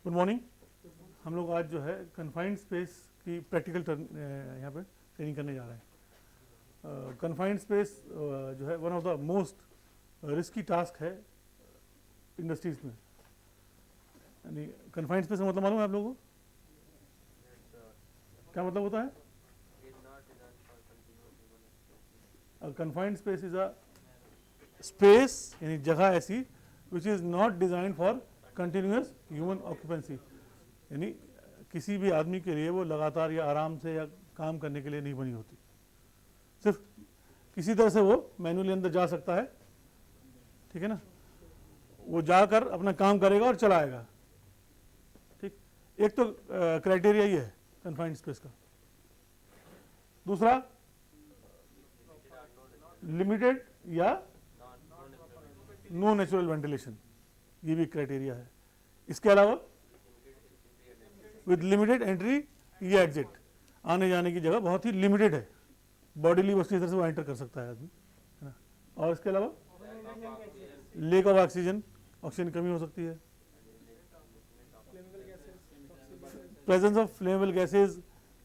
Good morning. हम लोग आज जो है कन्फाइंड स्पेस की प्रैक्टिकल यहाँ पे ट्रेनिंग करने जा रहे हैं। कन्फाइंड स्पेस जो है one of the most risky task है इंडस्ट्रीज में। यानी कन्फाइंड स्पेस का मतलब मालूम है आप लोगों को क्या मतलब होता है? Confined space is a space यानी जगह ऐसी which is not design for continuous human occupancy, यानी किसी भी आदमी के लिए वो लगातार या आराम से या काम करने के लिए नहीं बनी होती। सिर्फ किसी तरह से वो मैनुअली अंदर जा सकता है, ठीक है ना, वो जाकर अपना काम करेगा और चलाएगा। ठीक, एक तो क्राइटेरिया ये है कन्फाइंड स्पेस का। दूसरा लिमिटेड या नो नेचुरल वेंटिलेशन, ये भी क्राइटेरिया है। इसके अलावा विद लिमिटेड एंट्री या एग्जिट, आने जाने की जगह बहुत ही लिमिटेड है, बॉडीली बस इस तरह से वो एंटर कर सकता है आदमी, है ना। और इसके अलावा लेक ऑफ ऑक्सीजन, ऑक्सीजन की कमी हो सकती है, presence of flammable gases,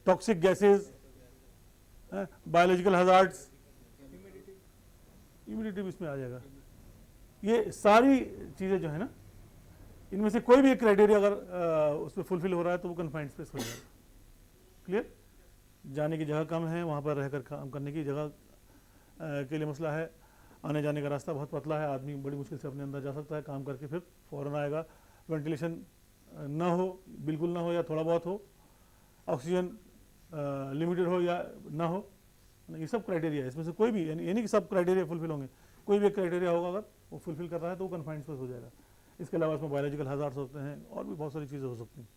toxic gases, biological hazards, humidity भी इसमें आ जाएगा। ये सारी चीज़ें जो है ना, इनमें से कोई भी एक क्राइटेरिया अगर उसमें फुलफिल हो रहा है तो वो कन्फाइंड स्पेस हो जाएगा। क्लियर? जाने की जगह कम है, वहाँ पर रहकर काम करने की जगह के लिए मसला है, आने जाने का रास्ता बहुत पतला है, आदमी बड़ी मुश्किल से अपने अंदर जा सकता है, काम करके फिर फ़ौरन आएगा, वेंटिलेशन ना हो, बिल्कुल ना हो या थोड़ा बहुत हो, ऑक्सीजन लिमिटेड हो या ना हो, ये सब क्राइटेरिया है। इसमें से कोई भी यानी कि सब क्राइटेरिया फुलफिल होंगे, कोई भी एक क्राइटेरिया होगा अगर वो फुलफिल कर रहा है तो वो कन्फाइंड स्पेस हो जाएगा। इसके अलावा इसमें बायोलॉजिकल हजार्ड्स होते हैं और भी बहुत सारी चीज़ें हो सकती हैं।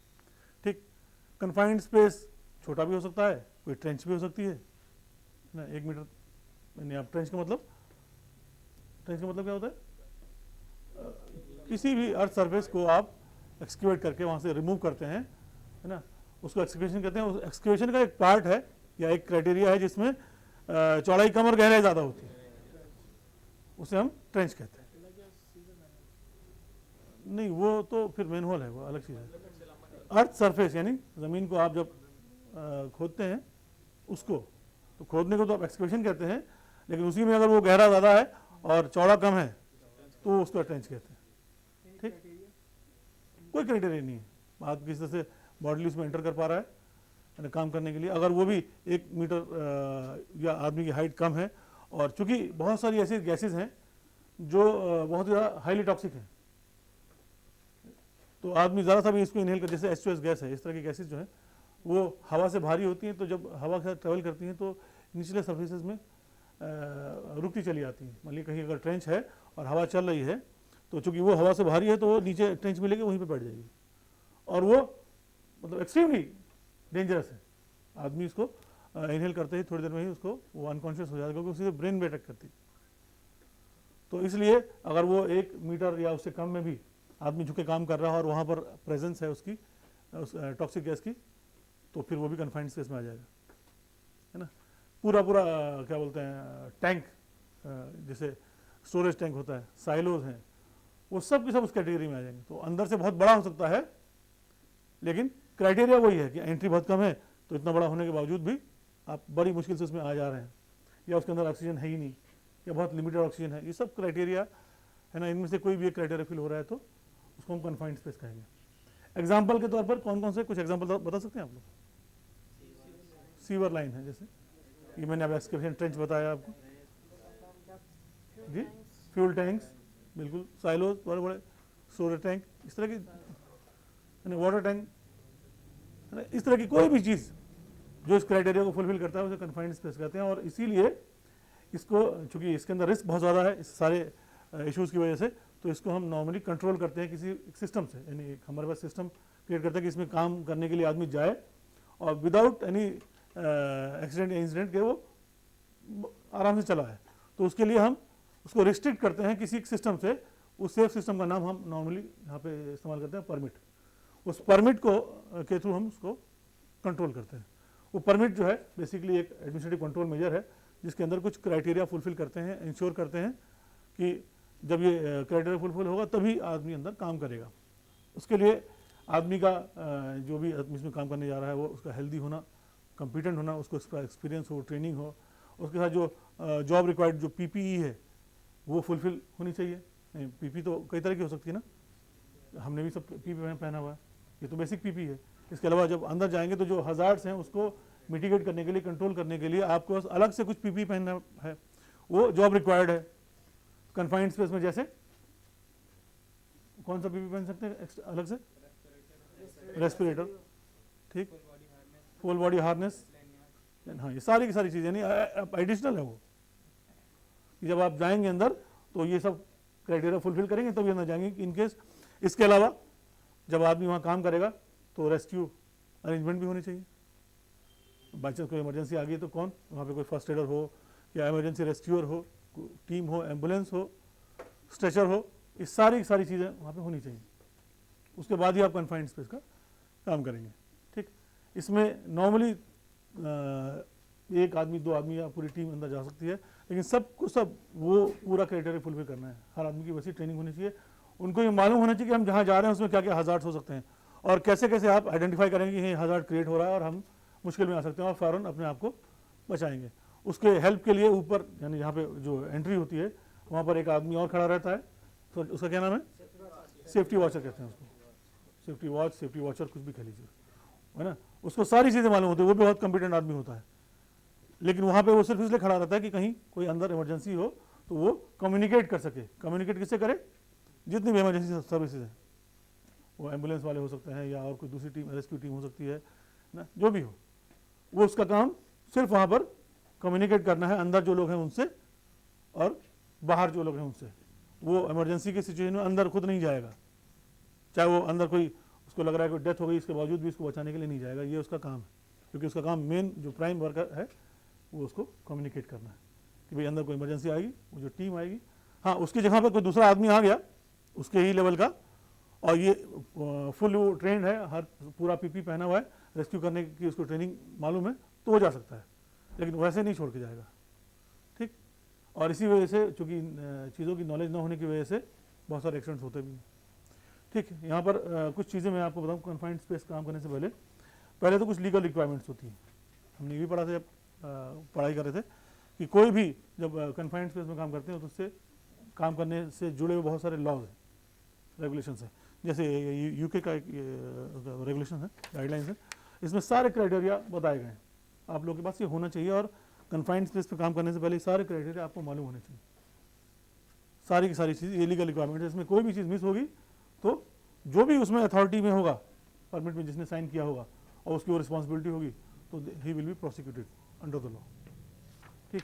ठीक, कन्फाइंड स्पेस छोटा भी हो सकता है, कोई ट्रेंच भी हो सकती है ना, 1 मीटर, यानी आप ट्रेंच का मतलब क्या होता है? किसी भी अर्थ सरफेस को आप एक्सक्यूवेट करके वहाँ से रिमूव करते हैं, है ना, उसको एक्सक्यूवेशन कहते हैं। उस एक्सक्यूवेशन का एक पार्ट है या एक क्राइटेरिया है जिसमें चौड़ाई कम और गहराई ज़्यादा होती है, उसे हम ट्रेंच कहते हैं। नहीं, वो तो फिर मैनहोल है, वो अलग चीज़ है। अर्थ सरफेस यानी ज़मीन को आप जब खोदते हैं उसको, तो खोदने को तो आप एक्सक्यूवेशन कहते हैं, लेकिन उसी में अगर वो गहरा ज़्यादा है और चौड़ा कम है तो उसको ट्रेंच कहते हैं। ठीक, कोई क्राइटेरिया नहीं है, आप किस तरह से बॉडीली उसमें एंटर कर पा रहा है काम करने के लिए। अगर वो भी 1 मीटर या आदमी की हाइट कम है, और चूंकि बहुत सारी ऐसी गैसेज हैं जो बहुत ज़्यादा हाईली टॉक्सिक हैं, तो आदमी ज़रा सा भी इसको इनहेल कर, जैसे H2S गैस है, इस तरह की गैसेज जो है वो हवा से भारी होती हैं, तो जब हवा के साथ ट्रेवल करती हैं तो निचले सर्फेसेस में रुकती चली आती हैं। मान लीजिए कहीं अगर ट्रेंच है और हवा चल रही है, तो चूंकि वो हवा से भारी है तो वो नीचे ट्रेंच मिलेगी, वहीं पे बैठ जाएगी, और वो मतलब एक्सट्रीमली डेंजरस है। आदमी इसको इनहेल करते ही थोड़ी देर में ही उसको वो अनकॉन्शियस हो जाएगा, क्योंकि उससे ब्रेन में अटैक करती है। तो इसलिए अगर वो 1 मीटर या उससे कम में भी आदमी झुके काम कर रहा है और वहाँ पर प्रेजेंस है उसकी टॉक्सिक गैस की, तो फिर वो भी कन्फाइंड स्पेस में आ जाएगा, है ना। पूरा क्या बोलते हैं, टैंक, जैसे स्टोरेज टैंक होता है, साइलोज हैं, वो सब के सब उस कैटेगरी में आ जाएंगे। तो अंदर से बहुत बड़ा हो सकता है, लेकिन क्राइटेरिया वही है कि एंट्री बहुत कम है, तो इतना बड़ा होने के बावजूद भी आप बड़ी मुश्किल से उसमें आ जा रहे हैं, या उसके अंदर ऑक्सीजन है ही नहीं, या बहुत लिमिटेड ऑक्सीजन है। ये सब क्राइटेरिया है ना, इनमें से कोई भी एक क्राइटेरिया फिल हो रहा है तो उसको हम कन्फाइंड स्पेस कहेंगे। एग्जाम्पल के तौर पर कौन कौन से कुछ एग्जाम्पल बता सकते हैं आप लोग? सीवर लाइन है, जैसे ये मैंने अब एक्सक्यूवेशन ट्रेंच बताया आपको जी, फ्यूल टैंक्स, बिल्कुल, साइलोज, बड़े बड़े स्टोरेज टैंक, इस तरह की वाटर टैंक, है ना, इस तरह की कोई भी चीज़ जो इस क्राइटेरिया को फुलफिल करता है उसे कन्फाइंड स्पेस कहते हैं। और इसीलिए इसको, चूंकि इसके अंदर रिस्क बहुत ज़्यादा है इस सारे इश्यूज़ की वजह से, तो इसको हम नॉर्मली कंट्रोल करते हैं किसी सिस्टम से, यानी हमारे पास सिस्टम क्रिएट करते हैं कि इसमें काम करने के लिए आदमी जाए और विदाउट एनी एक्सीडेंट या इंसिडेंट के वो आराम से चला है। तो उसके लिए हम उसको रिस्ट्रिक्ट करते हैं किसी सिस्टम से। उस सेफ सिस्टम का नाम हम नॉर्मली यहाँ पे इस्तेमाल करते हैं परमिट। उस परमिट को के थ्रू हम उसको कंट्रोल करते हैं। वो परमिट जो है बेसिकली एक एडमिनिस्ट्रेटिव कंट्रोल मेजर है, जिसके अंदर कुछ क्राइटेरिया फुलफिल करते हैं, इंश्योर करते हैं कि जब ये क्राइटेरिया फुलफिल होगा तभी आदमी अंदर काम करेगा। उसके लिए आदमी का जो भी इसमें काम करने जा रहा है वो उसका हेल्दी होना, कॉम्पिटेंट होना, उसको उसका एक्सपीरियंस हो, ट्रेनिंग हो, उसके साथ जो जॉब रिक्वायर्ड जो पीपीई है वो फुलफिल होनी चाहिए। पीपी तो कई तरह की हो सकती है ना, हमने भी सब पीपी पहना हुआ है, ये तो बेसिक पीपी है। इसके अलावा जब अंदर जाएंगे तो जो हजार्ड्स हैं उसको मिटिगेट करने के लिए, कंट्रोल करने के लिए आपको पास अलग से कुछ पीपी पहनना है, वो जॉब रिक्वायर्ड है। कन्फाइंड स्पेस में जैसे कौन सा पीपी पहन सकते हैं अलग से? रेस्पिरेटर, ठीक, फुल बॉडी हार्नेस, हाँ ये सारी की सारी चीज़ें नहीं एडिशनल है वो, जब आप जाएंगे अंदर तो ये सब क्राइटेरिया फुलफिल करेंगे तभी अंदर जाएंगे इनकेस। इसके अलावा जब आदमी वहाँ काम करेगा तो रेस्क्यू अरेंजमेंट भी होनी चाहिए। बाई चांस कोई इमरजेंसी आ गई तो कौन वहाँ पे, कोई फर्स्ट एडर हो या इमरजेंसी रेस्क्यूअर हो, टीम हो, एम्बुलेंस हो, स्ट्रेचर हो, ये सारी की सारी चीज़ें वहाँ पे होनी चाहिए। उसके बाद ही आप कन्फाइंड स्पेस का काम करेंगे, ठीक। इसमें नॉर्मली एक आदमी, दो आदमी या पूरी टीम अंदर जा सकती है, लेकिन सबको सब वो पूरा क्राइटेरिया फुलफिल करना है। हर आदमी की वैसी ट्रेनिंग होनी चाहिए, उनको ये मालूम होना चाहिए कि हम जहाँ जा रहे हैं उसमें क्या क्या हजार्ड्स हो सकते हैं और कैसे कैसे आप आइडेंटिफाई करेंगे कि ये हजार्ड क्रिएट हो रहा है और हम मुश्किल में आ सकते हैं और फ़ौरन अपने आप को बचाएंगे। उसके हेल्प के लिए ऊपर यानी जहाँ पे जो एंट्री होती है वहाँ पर एक आदमी और खड़ा रहता है, तो उसका क्या नाम है? सेफ्टी वॉचर कहते हैं उसको, सेफ्टी वॉच, सेफ्टी वॉचर, कुछ भी कह लीजिए, है ना। उसको सारी चीज़ें मालूम होती है, वो भी बहुत कॉम्पिटेंट आदमी होता है, लेकिन वहाँ पे वो सिर्फ इसलिए खड़ा रहता है कि कहीं कोई अंदर इमरजेंसी हो तो वो कम्युनिकेट कर सके। कम्युनिकेट किससे करे? जितनी भी इमरजेंसी सर्विसेज हैं, वो एम्बुलेंस वाले हो सकते हैं या और कोई दूसरी टीम, रेस्क्यू टीम हो सकती है ना, जो भी हो, वो उसका काम सिर्फ वहाँ पर कम्युनिकेट करना है अंदर जो लोग हैं उनसे और बाहर जो लोग हैं उनसे। वो इमरजेंसी की सिचुएशन में अंदर खुद नहीं जाएगा, चाहे वो अंदर कोई उसको लग रहा है कोई डेथ हो गई, इसके बावजूद भी उसको बचाने के लिए नहीं जाएगा, ये उसका काम है, क्योंकि उसका काम मेन जो प्राइम वर्कर है वो उसको कम्युनिकेट करना है कि भाई अंदर कोई इमरजेंसी आएगी, वो जो टीम आएगी, हाँ उसकी जगह पर कोई दूसरा आदमी आ गया उसके ही लेवल का और ये फुल वो ट्रेंड है, हर पूरा पीपी पहना हुआ है, रेस्क्यू करने की उसको ट्रेनिंग मालूम है तो वो जा सकता है, लेकिन वैसे नहीं छोड़ के जाएगा, ठीक। और इसी वजह से चूँकि चीज़ों की नॉलेज ना होने की वजह से बहुत सारे एक्सीडेंट्स होते भी हैं, ठीक। यहाँ पर कुछ चीज़ें मैं आपको बताऊँ कन्फाइंड स्पेस काम करने से पहले तो कुछ लीगल रिक्वायरमेंट्स होती हैं। हमने ये भी पढ़ा था जब पढ़ाई कर रहे थे कि कोई भी जब कन्फाइंड स्पेस में काम करते हैं तो उससे काम करने से जुड़े हुए बहुत सारे लॉज हैं, रेगुलेशंस हैं। जैसे यूके का एक रेगुलेशन है, गाइडलाइंस है, इसमें सारे क्राइटेरिया बताए गए हैं। आप लोगों के पास ये होना चाहिए और कन्फाइंड स्पेस पे काम करने से पहले सारे क्राइटेरिया आपको मालूम होने चाहिए, सारी की सारी चीज़। ये लीगल रिक्वायरमेंट है, इसमें कोई भी चीज़ मिस होगी तो जो भी उसमें अथॉरिटी में होगा, परमिट में जिसने साइन किया होगा और उसकी वो रिस्पॉन्सिबिलिटी होगी तो he will be prosecuted under the law, ठीक।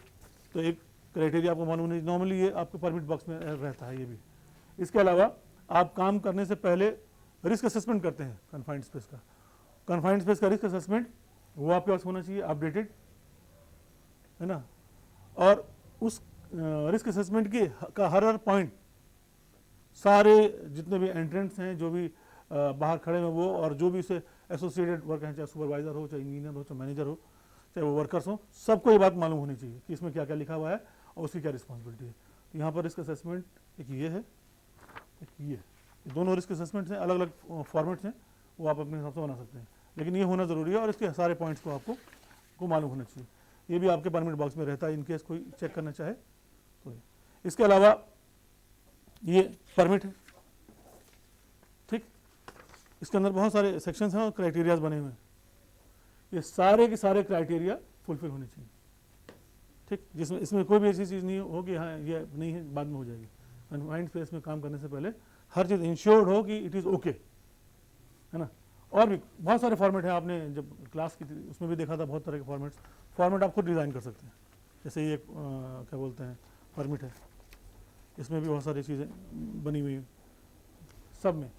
तो एक क्राइटेरिया आपको मालूम नहीं, नॉर्मली ये आपके परमिट बॉक्स में रहता है ये भी। इसके अलावा आप काम करने से पहले रिस्क असेसमेंट करते हैं कन्फाइंड स्पेस का। कन्फाइंड स्पेस का रिस्क असेसमेंट वो आपके पास होना चाहिए, अपडेटेड, है ना। और उस रिस्क असेसमेंट की का हर पॉइंट सारे जितने भी एंट्रेंट्स हैं, जो भी बाहर खड़े हैं वो, और जो भी उससे एसोसिएटेड वर्क हैं, चाहे सुपरवाइजर हो, चाहे इंजीनियर हो, चाहे मैनेजर हो, चाहे वो वर्कर्स हो, सबको ये बात मालूम होनी चाहिए कि इसमें क्या क्या लिखा हुआ है और उसकी क्या रिस्पॉन्सिबिलिटी है। तो यहाँ पर रिस्क असेसमेंट एक ये है, एक ये दोनों रिस्क असेसमेंट्स हैं, अलग अलग फॉर्मेट्स हैं, वो आप अपने हिसाब से बना सकते हैं, लेकिन ये होना ज़रूरी है और इसके सारे पॉइंट्स को आपको मालूम होना चाहिए। ये भी आपके परमिट बॉक्स में रहता है इनकेस कोई चेक करना चाहे तो। इसके अलावा ये परमिट है, ठीक, इसके अंदर बहुत सारे सेक्शंस हैं और क्राइटेरियाज बने हुए हैं, ये सारे के सारे क्राइटेरिया फुलफिल होने चाहिए, ठीक। जिसमें इसमें कोई भी ऐसी चीज़ नहीं हो कि हाँ ये नहीं है बाद में हो जाएगी। कन्फाइंड स्पेस में काम करने से पहले हर चीज़ इंश्योर्ड हो कि इट इज़ ओके, है ना। और भी बहुत सारे फॉर्मेट हैं, आपने जब क्लास की थी उसमें भी देखा था, बहुत तरह के फॉर्मेट आप खुद डिज़ाइन कर सकते हैं। जैसे ये क्या बोलते हैं परमिट है, इसमें भी बहुत सारी चीज़ें बनी हुई हैं सब में।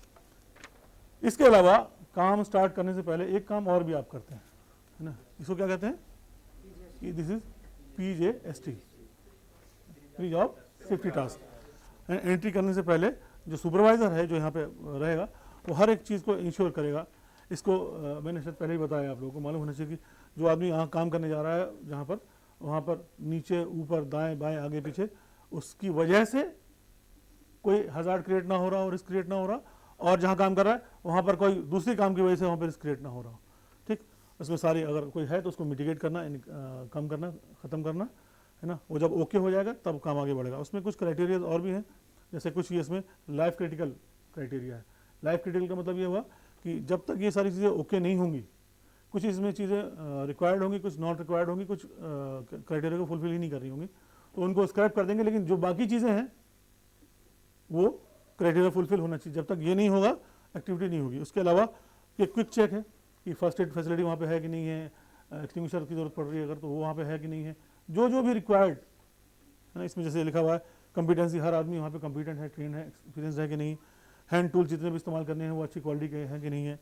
इसके अलावा काम स्टार्ट करने से पहले एक काम और भी आप करते हैं, है ना, इसको क्या कहते हैं? This is PJST, pre job safety task. Entry करने से पहले जो सुपरवाइज़र है जो यहाँ पे रहेगा वो हर एक चीज़ को इंश्योर करेगा। इसको मैंने शायद पहले ही बताया, आप लोगों को मालूम होना चाहिए कि जो आदमी यहाँ काम करने जा रहा है जहाँ पर, वहाँ पर नीचे ऊपर दाएं बाएं आगे पीछे उसकी वजह से कोई हज़ार्ड क्रिएट ना हो रहा हो, रिस्क क्रिएट ना हो रहा, और जहाँ काम कर रहा है वहाँ पर कोई दूसरी काम की वजह से वहाँ पर रिस्क क्रिएट ना हो रहा हो। ठीक, उसमें सारी अगर कोई है तो उसको मिटिगेट करना, कम करना, ख़त्म करना, है ना। वो जब ओके हो जाएगा तब काम आगे बढ़ेगा। उसमें कुछ क्राइटेरिया और भी हैं, जैसे कुछ ये इसमें लाइफ क्रिटिकल क्राइटेरिया है। लाइफ क्रिटिकल का मतलब ये हुआ कि जब तक ये सारी चीज़ें ओके नहीं होंगी, कुछ इसमें चीज़ें रिक्वायर्ड होंगी, कुछ नॉट रिक्वायर्ड होंगी, कुछ क्राइटेरिया को फुलफिल ही नहीं कर रही होंगी, तो उनको स्क्रैप कर देंगे। लेकिन जो बाकी चीज़ें हैं वो क्राइटेरिया फुलफिल होना चाहिए। जब तक ये नहीं होगा एक्टिविटी नहीं होगी। उसके अलावा ये क्विक चेक है कि फर्स्ट एड फैसिलिटी वहाँ पे है कि नहीं है, एक्सटिंग्विशर की ज़रूरत पड़ रही है अगर तो वो वहाँ पे है कि नहीं है, जो भी रिक्वायर्ड है ना। इसमें जैसे लिखा हुआ है कॉम्पिटेंसी, हर आदमी वहाँ पे कॉम्पिटेंट है, ट्रेन है, एक्सपीरियंस है कि नहीं, हैंड टूल्स जितने भी इस्तेमाल करने हैं वो अच्छी क्वालिटी के हैं कि नहीं है,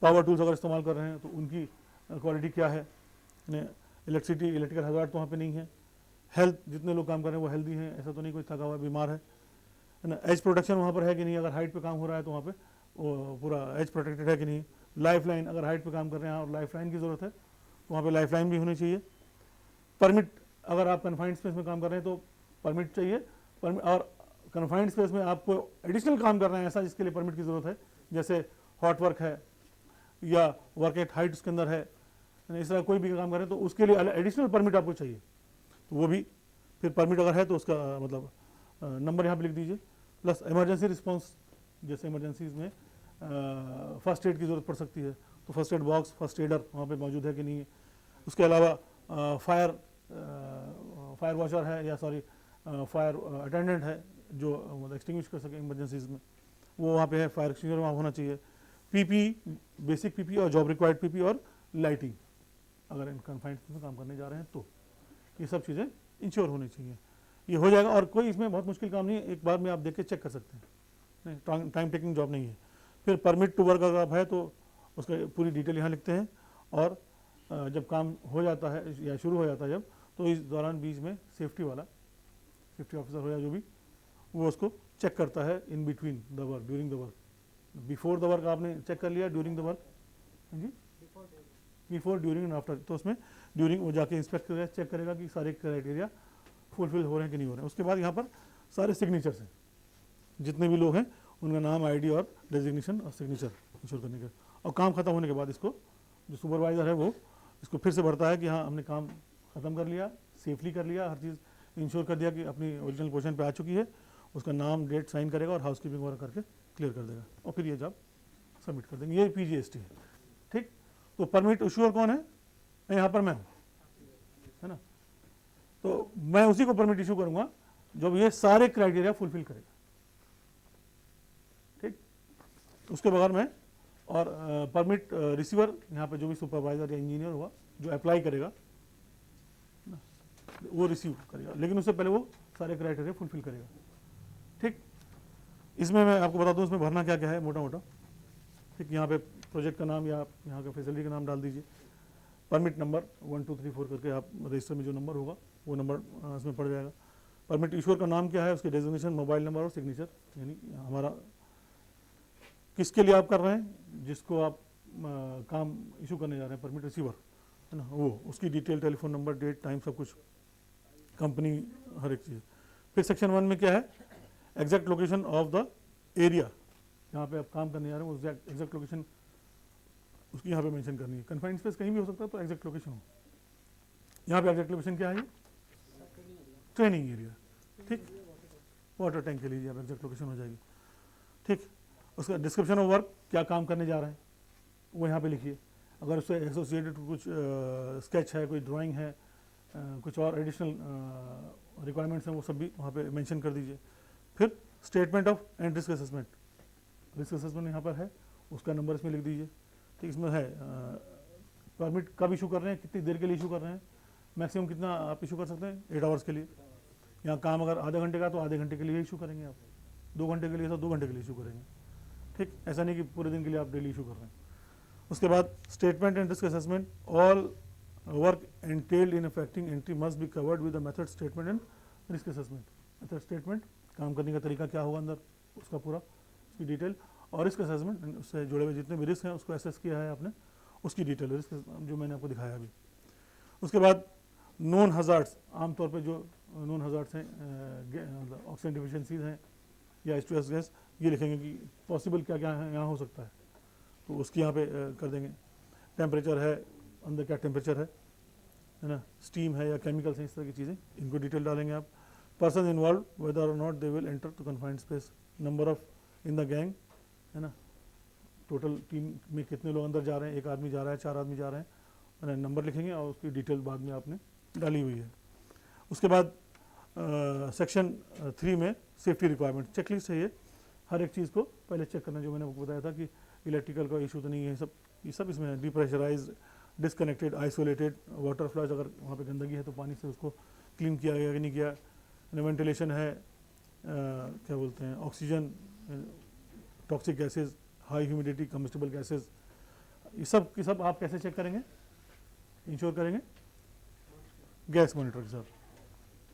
पावर टूल्स अगर इस्तेमाल कर रहे हैं तो उनकी क्वालिटी क्या है, इलेक्ट्रिसिटी, इलेक्ट्रिकल हज़ार्ड तो वहाँ पे नहीं है, हेल्थ जितने लोग काम कर रहे हैं वो हेल्दी हैं, ऐसा तो नहीं कोई थका हुआ बीमार है ना, एज प्रोटेक्शन वहाँ पर है कि नहीं, अगर हाइट पे काम हो रहा है तो वहाँ पे पूरा एज प्रोटेक्टेड है कि नहीं, लाइफ लाइन, अगर हाइट पे काम कर रहे हैं और लाइफ लाइन की ज़रूरत है तो वहाँ पे लाइफ लाइन भी होनी चाहिए। परमिट, अगर आप कन्फाइंड स्पेस में काम कर रहे हैं तो परमिट चाहिए। और कन्फाइंड स्पेस में आपको एडिशनल काम कर रहे हैं ऐसा जिसके लिए परमिट की ज़रूरत है, जैसे हॉट वर्क है या वर्क एट हाइट उसके अंदर है, इस तरह कोई भी काम करें तो उसके लिए एडिशनल परमिट आपको चाहिए, तो वो भी फिर परमिट अगर है तो उसका मतलब नंबर यहाँ पे लिख दीजिए। प्लस इमरजेंसी रिस्पांस, जैसे इमरजेंसीज में फर्स्ट एड की ज़रूरत पड़ सकती है तो first aid box, first adder वहाँ पे मौजूद है कि नहीं है। उसके अलावा फायर वॉशर है या सॉरी फायर अटेंडेंट है जो मतलब एक्सटिंग्विश कर सके इमरजेंसीज में, वो वहाँ पे है, फायर एक्सटिंग्विशर वहाँ होना चाहिए। पीपी, बेसिक पीपी और जॉब रिक्वायर्ड पीपी और लाइटिंग, अगर इन कन्फाइंड में काम करने जा रहे हैं तो ये सब चीज़ें इंश्योर होनी चाहिए। ये हो जाएगा और कोई इसमें बहुत मुश्किल काम नहीं है, एक बार में आप देख के चेक कर सकते हैं, टाइम टेकिंग जॉब नहीं है। फिर परमिट टू वर्क अगर आप है तो उसका पूरी डिटेल यहाँ लिखते हैं, और जब काम हो जाता है या शुरू हो जाता है जब, तो इस दौरान बीच में सेफ्टी वाला, सेफ्टी ऑफिसर हो या जो भी, वो उसको चेक करता है in between the work, during the work. Before the work आपने चेक कर लिया, ड्यूरिंग द वर्क जी, बिफोर, ड्यूरिंग एंड आफ्टर, तो उसमें ड्यूरिंग वो जाके इंस्पेक्ट करेगा, चेक करेगा कि सारे क्राइटेरिया फुलफिल हो रहे हैं कि नहीं हो रहे हैं। उसके बाद यहाँ पर सारे सिग्नेचर्स हैं, जितने भी लोग हैं उनका नाम, आईडी और डेजिग्नेशन और सिग्नेचर इंश्योर करने के, और काम खत्म होने के बाद इसको जो सुपरवाइज़र है वो इसको फिर से भरता है कि हाँ हमने काम ख़त्म कर लिया, सेफली कर लिया, हर चीज़ इंश्योर कर दिया कि अपनी ओरिजिनल पोजीशन पे आ चुकी है, उसका नाम, डेट साइन करेगा और हाउस कीपिंग वगैरह करके क्लियर कर देगा, और फिर ये जॉब सबमिट कर देंगे। ये PGST है। ठीक, तो परमिट इशूअर कौन है? यहाँ पर मैं हूँ, है ना, तो मैं उसी को परमिट इशू करूँगा जब ये सारे क्राइटेरिया फुलफिल करेगा। ठीक, उसके बगैर मैं, और परमिट रिसीवर यहाँ पे जो भी सुपरवाइजर या इंजीनियर होगा जो अप्लाई करेगा ना, वो रिसीव करेगा, लेकिन उससे पहले वो सारे क्राइटेरिया फुलफिल करेगा। ठीक, इसमें मैं आपको बता दूं इसमें भरना क्या क्या है मोटा मोटा। ठीक, यहाँ पे प्रोजेक्ट का नाम या यहाँ का फैसिलिटी का नाम डाल दीजिए, परमिट नंबर 1 2 3 4 करके आप रजिस्टर में जो नंबर होगा वो नंबर इसमें पड़ जाएगा। परमिट इशूअर का नाम क्या है, उसके डेजिग्नेशन, मोबाइल नंबर और सिग्नेचर, यानी हमारा किसके लिए आप कर रहे हैं, जिसको आप काम इशू करने जा रहे हैं, परमिट रिसीवर है ना, वो उसकी detail, telephone number, date, time, सब कुछ, कंपनी, हर एक चीज़। फिर सेक्शन 1 में क्या है, exact location of the area, जहाँ पे आप काम करने जा रहे हैं वो एग्जैक्ट लोकेशन उसकी यहाँ पे मेंशन करनी है। कन्फाइंड स्पेस कहीं भी हो सकता है तो एग्जैक्ट लोकेशन हो। यहाँ पे एग्जैक्ट लोकेशन क्या है, ट्रेनिंग एरिया। ठीक, वाटर टैंक के लिए आप एग्जैक्ट लोकेशन हो जाएगी। ठीक, उसका डिस्क्रिप्शन ऑफ वर्क, क्या काम करने जा रहे हैं वो यहाँ पे लिखिए। अगर उससे एसोसिएटेड कुछ स्केच है, कोई ड्राइंग है, कुछ और एडिशनल रिक्वायरमेंट्स हैं, वो सब भी वहाँ पे मेंशन कर दीजिए। फिर statement of and risk assessment, risk assessment यहाँ पर है, उसका नंबर इसमें लिख दीजिए। ठीक, इसमें है परमिट कब इशू कर रहे हैं, कितनी देर के लिए इशू कर रहे हैं, मैक्सिमम कितना आप इशू कर सकते हैं, 8 आवर्स के लिए। यहाँ काम अगर आधे घंटे का तो आधे घंटे के लिए इशू करेंगे आप, 2 घंटे के लिए तो 2 घंटे के लिए इशू करेंगे। ठीक, ऐसा नहीं कि पूरे दिन के लिए आप डेली इशू कर रहे हैं। उसके बाद statement and risk assessment, all work entailed in affecting entry must be covered with the method statement and risk assessment. Method statement, काम करने का तरीका क्या होगा अंदर, उसका पूरा उसकी डिटेल, और रिस्क असेसमेंट, उससे जुड़े हुए जितने भी रिस्क हैं उसको असेस किया है आपने, उसकी डिटेल, रिस्क जो मैंने आपको दिखाया अभी। उसके बाद नोन हज़ार्ड्स, आमतौर पे जो नोन हज़ार्ड्स हैं, ऑक्सीजन डिफिशिएंसीज हैं या H2S गैस, ये लिखेंगे कि पॉसिबल क्या क्या यहाँ हो सकता है, तो उसकी यहाँ पे कर देंगे। टेम्परेचर है, अंदर क्या टेम्परेचर है ना, स्टीम है या केमिकल्स हैं, इस तरह की चीज़ें, इनको डिटेल डालेंगे आप। पर्सन इन्वॉल्व वेदर और not they will enter to confined space, number of in the gang है ना, टोटल टीम में कितने लोग अंदर जा रहे हैं, एक आदमी जा रहा है, 4 आदमी जा रहे हैं, नंबर लिखेंगे और उसकी डिटेल बाद में आपने डाली हुई है। उसके बाद सेक्शन 3 में सेफ्टी रिक्वायरमेंट चेकलिस्ट है, ये हर एक चीज़ को पहले चेक करना, जो मैंने आपको बताया था कि इलेक्ट्रिकल का इशू तो नहीं है, ये सब इसमें है। डिप्रेशराइज, डिसकनेक्टेड, आइसोलेटेड वाटर फ्लैश, अगर वहाँ पे गंदगी है तो पानी से उसको क्लीन किया गया कि नहीं किया, वेंटिलेशन है, क्या बोलते हैं, oxygen, toxic gases, high humidity, combustible gases, ये सब की सब आप कैसे चेक करेंगे, इंश्योर करेंगे गैस मॉनिटर के साथ,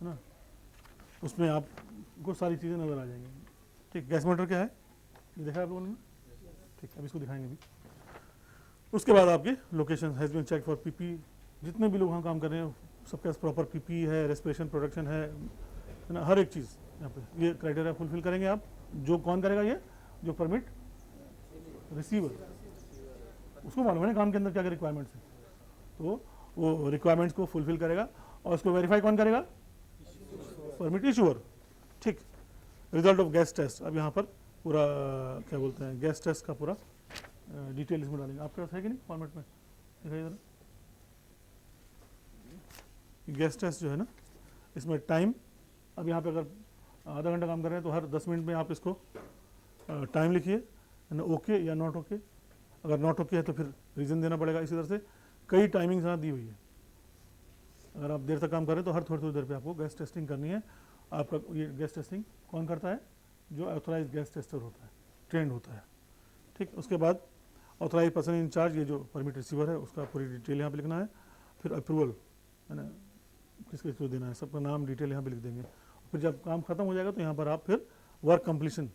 है ना, उसमें आपको सारी चीज़ें नज़र आ जाएंगी। ठीक, गैस मॉनिटर क्या है ये देखा आप लोगों ने, ठीक, अब इसको दिखाएंगे भी। उसके बाद आपकी location has been check for PP, जितने भी लोग वहाँ काम कर रहे हैं सबके पास प्रॉपर पीपी है, रेस्पिरेशन प्रोटेक्शन है ना, हर एक चीज़ यहाँ पे ये क्राइटेरिया फुलफिल करेंगे आप। जो कौन करेगा, ये जो परमिट रिसीवर, उसको मालूम है ना काम के अंदर क्या क्या रिक्वायरमेंट्स है, तो वो रिक्वायरमेंट्स को फुलफिल करेगा। और उसको वेरीफाई कौन करेगा, परमिट इशूअर। ठीक, रिजल्ट ऑफ गैस टेस्ट, अब यहाँ पर पूरा क्या बोलते हैं गैस टेस्ट का पूरा डिटेल इसमें डालेंगे। आपके पास है कि नहीं फॉर्मेट में, दिखाइए जरा। गैस टेस्ट जो है ना, इसमें टाइम, अब यहाँ पे अगर आधा घंटा काम कर रहे हैं तो हर 10 मिनट में आप इसको टाइम लिखिए, है ना, ओके या नॉट ओके। अगर नॉट ओके है तो फिर रीज़न देना पड़ेगा। इसी तरह से कई टाइमिंग्स यहाँ दी हुई है। अगर आप देर तक काम कर रहे हैं तो हर थोड़ी थोड़ी देर पे आपको गैस टेस्टिंग करनी है। आपका ये गैस टेस्टिंग कौन करता है, जो ऑथोराइज गैस टेस्टर होता है, ट्रेंड होता है। ठीक, उसके बाद ऑथोराइज पर्सन इन चार्ज, ये जो परमिट रिसीवर है उसका पूरी डिटेल यहाँ पे लिखना है। फिर अप्रूवल, है ना, किसके थ्रू देना है, सबका नाम डिटेल यहाँ पे लिख देंगे। फिर जब काम खत्म हो जाएगा तो यहाँ पर आप फिर वर्क कंप्लीशन,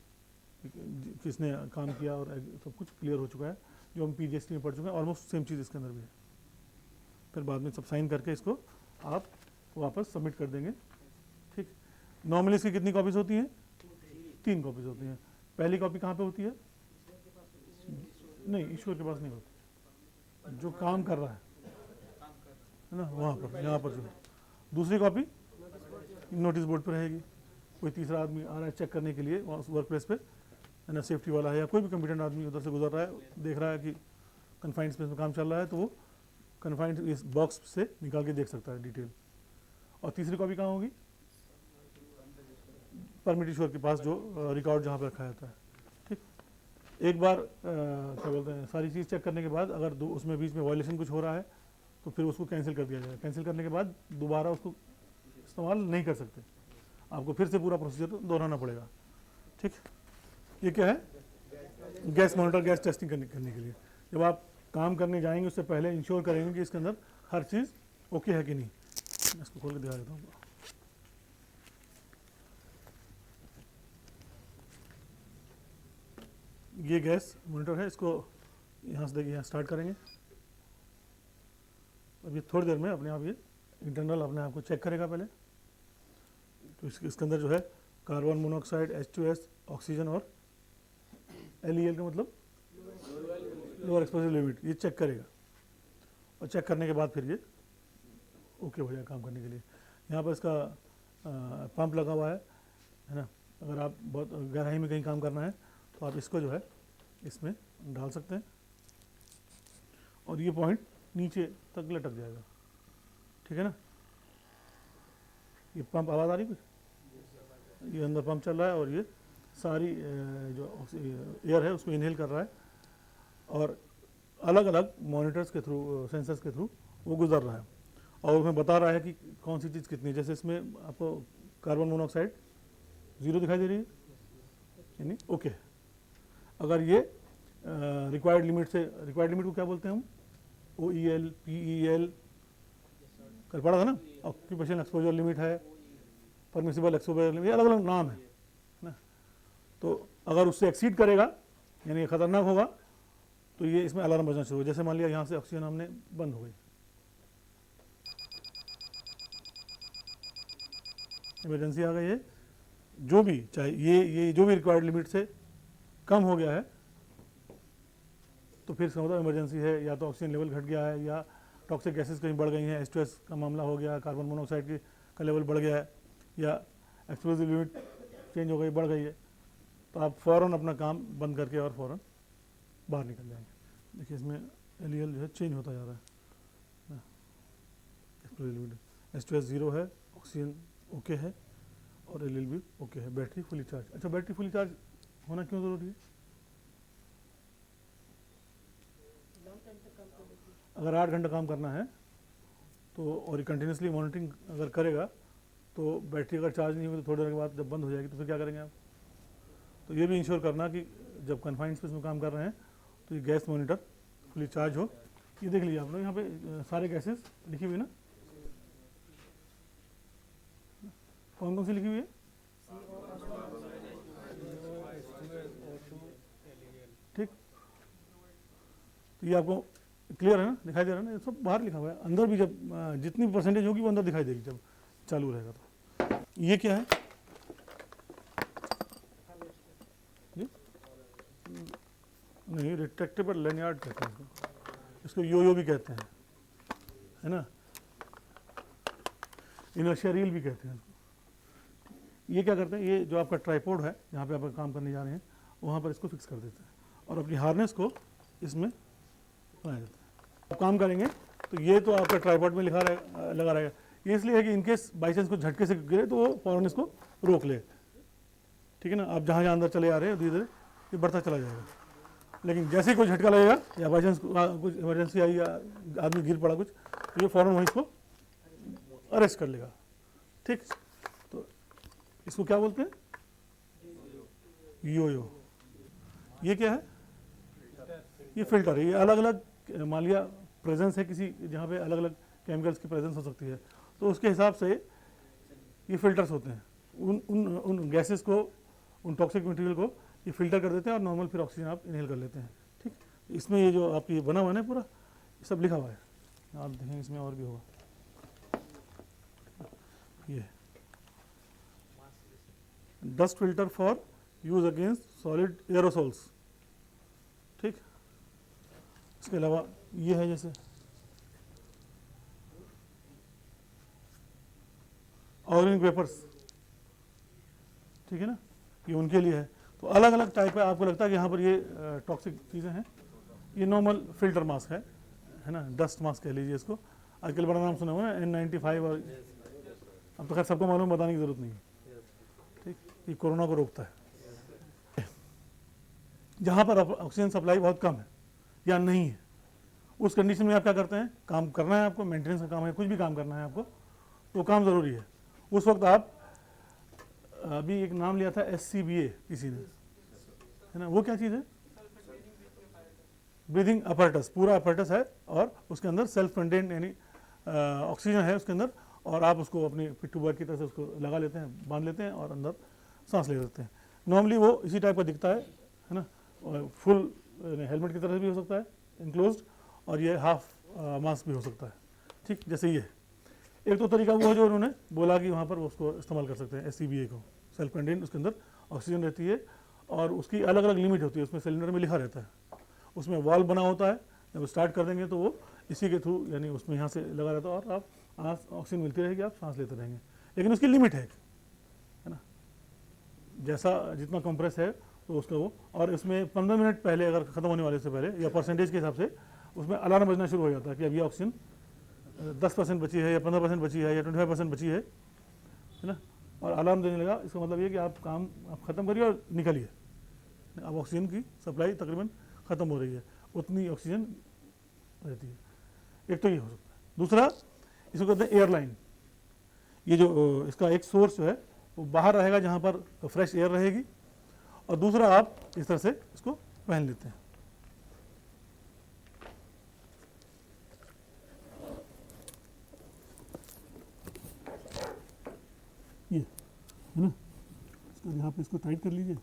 किसने काम किया और सब कुछ क्लियर हो चुका है, जो हम पीजीएसटी में पढ़ चुके हैं, ऑलमोस्ट सेम चीज़ इसके अंदर भी है। फिर बाद में सब साइन करके इसको आप वापस सबमिट कर देंगे। ठीक, नॉर्मली इसकी कितनी कॉपीज़ होती हैं, 3 कॉपीज़ होती हैं। पहली कॉपी कहाँ पे होती है, नहीं ईश्वर के पास नहीं होती, जो काम कर रहा है ना वहाँ पर, यहाँ पर जो दूसरी कॉपी नोटिस बोर्ड पर रहेगी। कोई तीसरा आदमी आ रहा है चेक करने के लिए वर्क प्लेस पे, है ना, सेफ्टी वाला है या कोई भी कंप्यूटर आदमी उधर से गुजर रहा है, देख रहा है कि कन्फाइंड स्पेस में काम चल रहा है, तो वो कन्फाइंड इस बॉक्स से निकाल के देख सकता है डिटेल। और तीसरी कॉपी कहाँ होगी, परमिट इशूअर के पास, जो रिकॉर्ड जहाँ पर रखा जाता है। ठीक, एक बार क्या बोलते हैं सारी चीज़ चेक करने के बाद अगर उसमें बीच में वायलेशन कुछ हो रहा है तो फिर उसको कैंसिल कर दिया जाएगा। कैंसिल करने के बाद दोबारा उसको इस्तेमाल नहीं कर सकते, आपको फिर से पूरा प्रोसीजर दोहराना पड़ेगा। ठीक, ये क्या है, गैस मॉनिटर, गैस टेस्टिंग करने के लिए जब आप काम करने जाएंगे उससे पहले इंश्योर करेंगे कि इसके अंदर हर चीज़ ओके है कि नहीं। इसको खोल के दिखा देता हूँ। ये गैस मॉनिटर है, इसको यहाँ से देखिए, यहाँ स्टार्ट करेंगे। अभी थोड़ी देर में अपने आप ये इंटरनल अपने आप को चेक करेगा पहले। तो इसके अंदर जो है कार्बन मोनोऑक्साइड, H2S, ऑक्सीजन और LEL का मतलब लोअर एक्सप्लोसिव लिमिट, ये चेक करेगा। और चेक करने के बाद फिर ये ओके हो जाएगा काम करने के लिए। यहाँ पर इसका पंप लगा हुआ है ना, अगर आप बहुत गहराई में कहीं काम करना है तो आप इसको जो है इसमें डाल सकते हैं और ये पॉइंट नीचे तक लटक जाएगा। ठीक है ना, ये पंप आवाज़ आ रही कुछ, ये अंदर पंप चल रहा है और ये सारी जो एयर है उसको इनहेल कर रहा है और अलग अलग मॉनिटर्स के थ्रू, सेंसर्स के थ्रू वो गुजर रहा है और उसमें बता रहा है कि कौन सी चीज़ कितनी। जैसे इसमें आपको कार्बन मोनोऑक्साइड 0 दिखाई दे रही है, यानी ओके। अगर ये रिक्वायर्ड लिमिट से, रिक्वायर्ड लिमिट को क्या बोलते हैं हम, OEL, PEL, कल पढ़ा था ना, ऑक्यूपेशनल एक्सपोजर लिमिट है, परमिसिबल एक्सपोजर लिमिट, ये अलग अलग नाम है ना। तो अगर उससे एक्सीड करेगा यानी खतरनाक होगा तो ये इसमें अलार्म बजना शुरू हो। जैसे मान लिया यहाँ से ऑक्सीजन हमने बंद हो गई, इमरजेंसी आ गई है, जो भी चाहे ये जो भी रिक्वायर्ड लिमिट से कम हो गया है तो फिर इसका मतलब इमरजेंसी है, या तो ऑक्सीजन लेवल घट गया है, या टॉक्सिक गैसेस कहीं बढ़ गई हैं, H2S का मामला हो गया, कार्बन मोनोऑक्साइड का लेवल बढ़ गया है, या एक्सप्लोजिव लिमिट चेंज हो गई, बढ़ गई है, तो आप फ़ौरन अपना काम बंद करके और फ़ौरन बाहर निकल जाएंगे। देखिए इसमें LEL जो है चेंज होता जा रहा है, एक्सप्लोजिव लिमिट H2S 0 है, ऑक्सीजन ओके है और LEL भी ओके है, बैटरी फुली चार्ज। अच्छा, बैटरी फुली चार्ज होना क्यों ज़रूरी है? अगर 8 घंटा काम करना है तो और कंटिन्यूसली मॉनिटरिंग अगर करेगा तो बैटरी अगर चार्ज नहीं होगी तो थोड़ी देर के बाद जब बंद हो जाएगी तो फिर क्या करेंगे आप? तो ये भी इंश्योर करना कि जब कन्फाइंड स्पेस में काम कर रहे हैं तो ये गैस मॉनिटर फुली चार्ज हो। ये देख लीजिए आप लोग यहाँ पे सारे गैसेस लिखी हुई ना, कौन कौन सी लिखी हुई है? ठीक, तो ये आपको क्लियर है ना, दिखाई दे रहा है ना, ये सब बाहर लिखा हुआ है। अंदर भी जब जितनी परसेंटेज होगी वो अंदर दिखाई देगी जब चालू रहेगा। तो ये क्या है? नहीं, रिट्रैक्टेबल लैनियार्ड कहते हैं इसको यो भी कहते हैं, है ना, इनर्शिया रील भी कहते हैं इसको। ये क्या करते हैं, ये जो आपका ट्राइपॉड है जहाँ पे आप काम करने जा रहे हैं वहाँ पर इसको फिक्स कर देते हैं और अपनी हार्नेस को इसमें लगा देते हैं। आप काम करेंगे तो ये तो आपका ट्राइपॉड में लगा रहेगा। ये इसलिए है कि इनकेस बाई चांस को झटके से गिरे तो वो फौरन इसको रोक ले, ठीक है ना। आप जहाँ जहाँ अंदर चले आ रहे हैं धीरे धीरे ये बढ़ता चला जाएगा, लेकिन जैसे ही कोई झटका लगेगा या बाई चांस कुछ इमरजेंसी आई या आदमी गिर पड़ा कुछ तो ये फ़ौरन वहीं इसको अरेस्ट कर लेगा। ठीक, तो इसको क्या बोलते हैं? यो। ये क्या है? ये फिल्टर है। ये अलग अलग मान लिया प्रेजेंस है किसी जहाँ पे अलग अलग केमिकल्स की प्रेजेंस हो सकती है तो उसके हिसाब से ये फिल्टर्स होते हैं। उन गैसेस को, उन टॉक्सिक मटेरियल को ये फिल्टर कर देते हैं और नॉर्मल फिर ऑक्सीजन आप इनहेल कर लेते हैं। ठीक, इसमें ये जो आपकी बना हुआ है पूरा ये सब लिखा हुआ है, आप देखें इसमें और भी होगा। ये dust filter for use against solid aerosols. ठीक, इसके अलावा ये है जैसे ऑर्गेनिक वेपर्स, ठीक है ना, ये उनके लिए है। तो अलग अलग टाइप है। आपको लगता है कि यहाँ पर ये टॉक्सिक चीज़ें हैं, ये नॉर्मल फिल्टर मास्क है ना, डस्ट मास्क कह लीजिए इसको। आजकल बड़ा नाम सुना हुआ है N95 और अब तो खैर सबको मालूम, बताने की ज़रूरत नहीं है। ठीक, ये कोरोना को रोकता है। जहाँ पर ऑक्सीजन सप्लाई बहुत कम है या नहीं है उस कंडीशन में आप क्या करते हैं? काम करना है आपको, मेंटेनेंस का काम है, कुछ भी काम करना है आपको तो काम ज़रूरी है। उस वक्त आप अभी एक नाम लिया था SCBA किसी ने, है ना, वो क्या चीज़ है? Breathing apparatus. पूरा अपैरेटस है और उसके अंदर सेल्फ कंटेंट यानी ऑक्सीजन है उसके अंदर, और आप उसको अपनी पिट्ठू बैग की तरह से उसको लगा लेते हैं, बांध लेते हैं और अंदर सांस ले लेते हैं। नॉर्मली वो इसी टाइप का दिखता है ना, और फुल हेलमेट की तरह से भी हो सकता है इनक्लोज्ड, और ये हाफ मास्क भी हो सकता है। ठीक, जैसे ये एक तो तरीका वो है जो उन्होंने बोला कि वहाँ पर उसको इस्तेमाल कर सकते हैं SCBA को, सेल्फ कंटेंट, उसके अंदर ऑक्सीजन रहती है और उसकी अलग अलग लिमिट होती है, उसमें सिलेंडर में लिखा रहता है, उसमें वॉल्व बना होता है, जब स्टार्ट कर देंगे तो वो इसी के थ्रू यानी उसमें यहाँ से लगा रहता है और आप ऑक्सीजन मिलती रहेगी, आप सांस लेते रहेंगे, लेकिन उसकी लिमिट है ना, जैसा जितना कंप्रेस है तो उसका वो। और इसमें 15 मिनट पहले अगर ख़त्म होने वाले से पहले या परसेंटेज के हिसाब से उसमें अलार्म बजना शुरू हो जाता है कि अब ये ऑक्सीजन 10% बची है या 15% बची है या 25% बची है ना, और अलार्म देने लगा। इसका मतलब ये कि आप काम आप ख़त्म करिए और निकलिए, अब ऑक्सीजन की सप्लाई तकरीबन ख़त्म हो रही है, उतनी ऑक्सीजन रहती है। एक तो ये हो सकता है। दूसरा इसको कहते हैं एयरलाइन। ये जो इसका एक सोर्स जो है वो बाहर रहेगा जहाँ पर फ्रेश एयर रहेगी, और दूसरा आप इस तरह से इसको पहन लेते हैं। ये है ना, इसका यहाँ पे इसको टाइट कर लीजिए।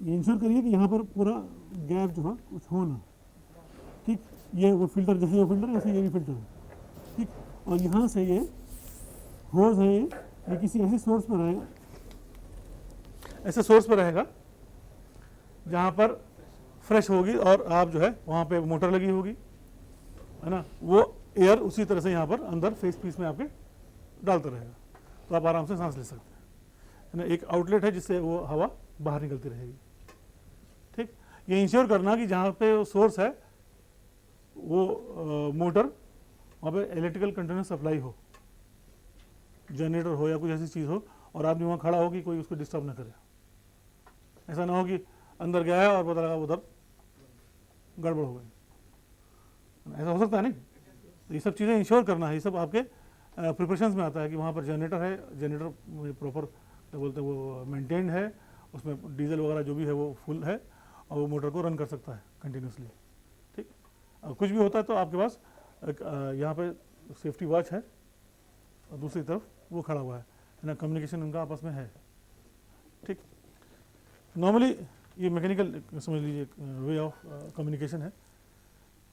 ये इंश्योर करिए कि यहाँ पर पूरा गैप जो है कुछ हो ना। ठीक, ये वो फिल्टर, जैसे वो फिल्टर है वैसे ये भी फिल्टर है, ठीक। और यहाँ से ये होज है, ये किसी ऐसे सोर्स पर रहेगा, ऐसे सोर्स पर रहेगा जहाँ पर फ्रेश होगी और आप जो है वहाँ पे मोटर लगी होगी, है ना, वो एयर उसी तरह से यहाँ पर अंदर फेस पीस में आपके डालता रहेगा, तो आप आराम से सांस ले सकते हैं, है ना। एक आउटलेट है जिससे वो हवा बाहर निकलती रहेगी। ठीक, ये इंश्योर करना कि जहाँ पे वो सोर्स है वो मोटर, वहाँ पे इलेक्ट्रिकल कंटिन्यूस सप्लाई हो, जनरेटर हो या कुछ ऐसी चीज़ हो, और आदमी वहाँ खड़ा हो कि कोई उसको डिस्टर्ब ना करे। ऐसा ना हो कि अंदर गया है और पता लगा उधर गड़बड़ हो गई, ऐसा हो सकता है नहीं। तो ये सब चीज़ें इंश्योर करना है, ये सब आपके प्रिपरेशंस में आता है कि वहाँ पर जनरेटर है, जनरेटर प्रॉपर क्या बोलते हैं वो मेंटेन्ड है, उसमें डीजल वगैरह जो भी है वो फुल है और वो मोटर को रन कर सकता है कंटिन्यूसली। ठीक, कुछ भी होता है तो आपके पास यहाँ पे सेफ्टी वॉच है और दूसरी तरफ वो खड़ा हुआ है ना, कम्युनिकेशन उनका आपस में है। ठीक, नॉर्मली ये मैकेनिकल समझ लीजिए वे ऑफ कम्युनिकेशन है।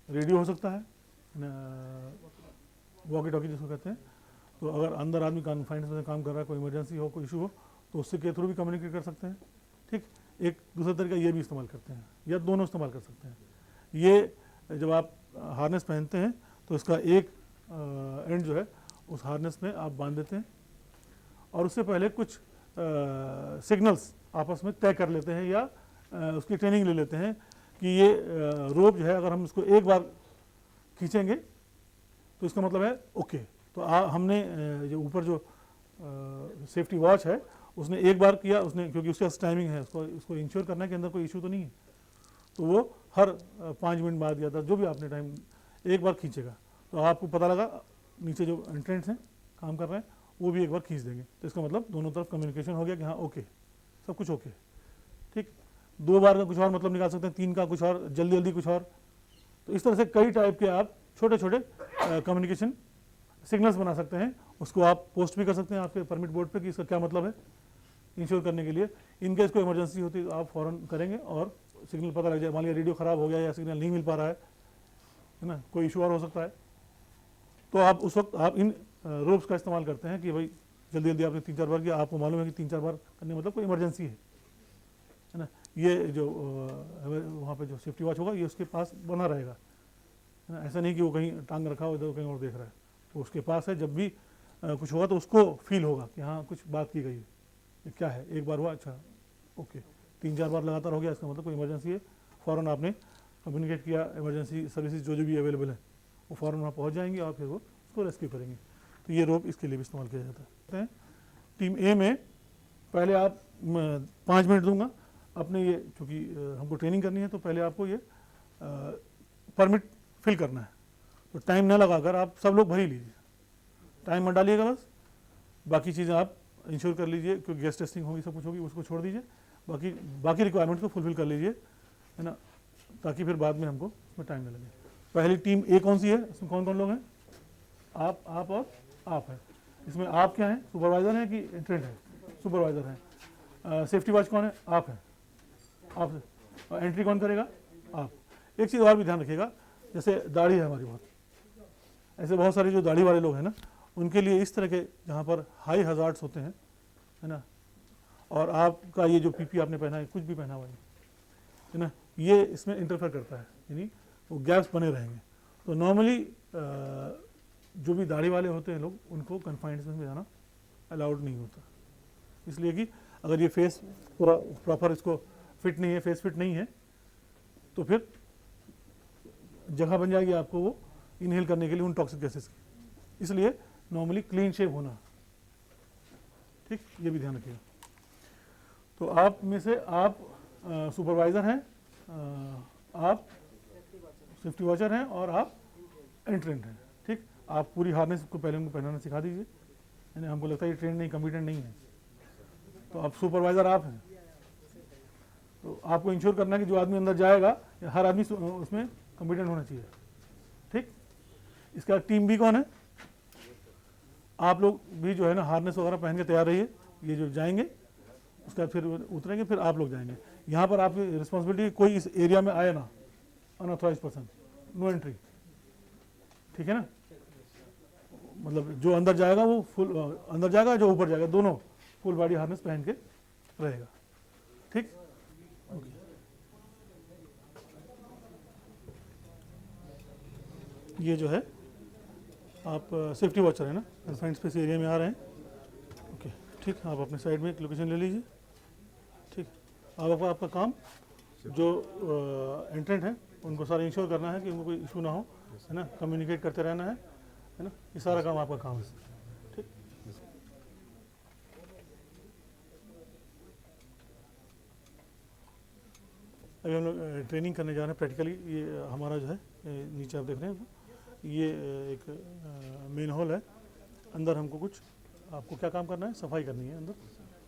रेडियो हो सकता है, वॉकी टॉकी जिसको कहते हैं, तो अगर अंदर आदमी कॉन्फाइंस में काम कर रहा है, कोई इमरजेंसी हो, कोई इशू हो, तो उससे के थ्रू भी कम्युनिकेट कर सकते हैं। ठीक, एक दूसरा तरीका ये भी इस्तेमाल करते हैं, या दोनों इस्तेमाल कर सकते हैं। ये जब आप हार्नेस पहनते हैं तो इसका एक एंड जो है उस हार्नेस में आप बांध देते हैं और उससे पहले कुछ सिग्नल्स आपस में तय कर लेते हैं या उसकी ट्रेनिंग ले लेते हैं कि ये रोप जो है अगर हम इसको एक बार खींचेंगे तो इसका मतलब है ओके। तो हमने जो ऊपर जो सेफ्टी वॉच है उसने एक बार किया, उसने क्योंकि उसके पास टाइमिंग है, उसको इंश्योर करना है कि अंदर कोई इशू तो नहीं है, तो वो हर 5 मिनट बाद या जो भी आपने टाइम एक बार खींचेगा, तो आपको पता लगा नीचे जो एंट्रेंस हैं काम कर रहे हैं वो भी एक बार खींच देंगे, तो इसका मतलब दोनों तरफ कम्युनिकेशन हो गया कि हाँ ओके, सब कुछ ओके। ठीक, 2 बार का कुछ और मतलब निकाल सकते हैं, 3 का कुछ और, जल्दी जल्दी कुछ और। तो इस तरह से कई टाइप के आप छोटे छोटे कम्युनिकेशन सिग्नल्स बना सकते हैं। उसको आप पोस्ट भी कर सकते हैं आपके परमिट बोर्ड पे कि इसका क्या मतलब है, इंश्योर करने के लिए। इनकेस कोई इमरजेंसी होती है तो आप फ़ौरन करेंगे और सिग्नल पता लग जाए, मान लिया रेडियो ख़राब हो गया या सिग्नल नहीं मिल पा रहा है ना, कोई इशू और हो सकता है, तो आप उस वक्त आप इन रोप्स का इस्तेमाल करते हैं कि भाई जल्दी जल्दी आपने 3-4 बार किया, आपको मालूम है कि 3-4 बार करने मतलब कोई इमरजेंसी है ना। ये जो वहाँ पे जो सेफ्टी वॉच होगा ये उसके पास बना रहेगा, है ना। ऐसा नहीं कि वो कहीं टांग रखा हो इधर कहीं और देख रहा है, तो उसके पास है, जब भी कुछ होगा तो उसको फील होगा कि हाँ कुछ बात की गई है, ये क्या है, एक बार हुआ अच्छा ओके, 3-4 बार लगातार हो गया इसका मतलब कोई इमरजेंसी है, फ़ौरन आपने कम्युनिकेट किया, इमरजेंसी सर्विसेज जो भी अवेलेबल है वो फ़ौरन वहाँ पहुँच जाएंगे और फिर वो उसको रेस्क्यू करेंगे। तो ये रोप इसके लिए भी इस्तेमाल किया जाता है। टीम ए में पहले आप 5 मिनट दूंगा अपने, ये चूँकि हमको ट्रेनिंग करनी है तो पहले आपको ये परमिट फिल करना है, तो टाइम ना लगाकर आप सब लोग भर ही लीजिए, टाइम मत डालिएगा, बस बाकी चीज़ें आप इंश्योर कर लीजिए, क्योंकि गैस टेस्टिंग होगी सब कुछ होगी, उसको छोड़ दीजिए, बाकी रिक्वायरमेंट को फुलफिल कर लीजिए, है ना, ताकि फिर बाद में हमको उसमें टाइम न लगे। पहली टीम ए कौन सी है, इसमें कौन कौन लोग हैं, आप और आप हैं। इसमें आप क्या हैं, सुपरवाइज़र हैं कि एंट्रेंट है, सुपरवाइज़र हैं। सेफ्टी वॉच कौन है, आप हैं, आप। एंट्री कौन करेगा, आप। एक चीज़ और भी ध्यान रखिएगा, जैसे दाढ़ी है हमारी बहुत, ऐसे बहुत सारे जो दाढ़ी वाले लोग हैं ना, उनके लिए इस तरह के जहाँ पर हाई हजार्ड्स होते हैं, है ना, और आपका ये जो पीपी आपने पहना है, कुछ भी पहना हुआ है ना, ये इसमें इंटरफेयर करता है, यानी वो गैप्स बने रहेंगे। तो नॉर्मली जो भी दाढ़ी वाले होते हैं लोग, उनको कन्फाइंड में जाना अलाउड नहीं होता, इसलिए कि अगर ये फेस पूरा प्रॉपर इसको फिट नहीं है, फेस फिट नहीं है, तो फिर जगह बन जाएगी आपको वो इनहेल करने के लिए उन टॉक्सिक गैसेस की, इसलिए नॉर्मली क्लीन शेव होना। ठीक, ये भी ध्यान रखिएगा। तो आप में से आप सुपरवाइज़र हैं, आप सेफ्टी वॉचर हैं और आप एंट्रेंट हैं। ठीक, आप पूरी हार्नेस को पहले उनको पहनाना सिखा दीजिए, यानी हमको लगता है ये ट्रेंड नहीं, कम्पिटेंट नहीं है, तो आप सुपरवाइज़र आप हैं। तो आपको इंश्योर करना है कि जो आदमी अंदर जाएगा, हर आदमी उसमें कम्पिटेंट होना चाहिए। ठीक, इसका टीम बी कौन है, आप लोग भी जो है ना हार्नेस वगैरह पहन के तैयार रहिए, ये जो जाएंगे उसके बाद फिर उतरेंगे, फिर आप लोग जाएंगे। यहाँ पर आपकी रिस्पॉन्सिबिलिटी, कोई इस एरिया में आए ना, अनऑथराइज पर्सन, नो एंट्री, ठीक है ना। मतलब जो अंदर जाएगा वो फुल अंदर जाएगा, जो ऊपर जाएगा, दोनों फुल बॉडी हार्नेस पहन के रहेगा। ठीक, ओके। ये जो है आप सेफ्टी वॉचर है ना, कन्फाइंड स्पेस एरिया में आ रहे हैं। ओके, ठीक, आप अपने साइड में एक लोकेशन ले लीजिए। ठीक, अब आपका काम जो एंट्रेंट है उनको सारा इंश्योर करना है कि उनको कोई इशू ना हो, है ना, कम्युनिकेट करते रहना है ना, ये सारा काम आपका काम है। ठीक, अभी हम लोग ट्रेनिंग करने जा रहे हैं प्रैक्टिकली। ये हमारा जो है नीचे आप देख रहे हैं, ये एक मेन हॉल है। अंदर हमको कुछ आपको क्या काम करना है, सफाई करनी है अंदर,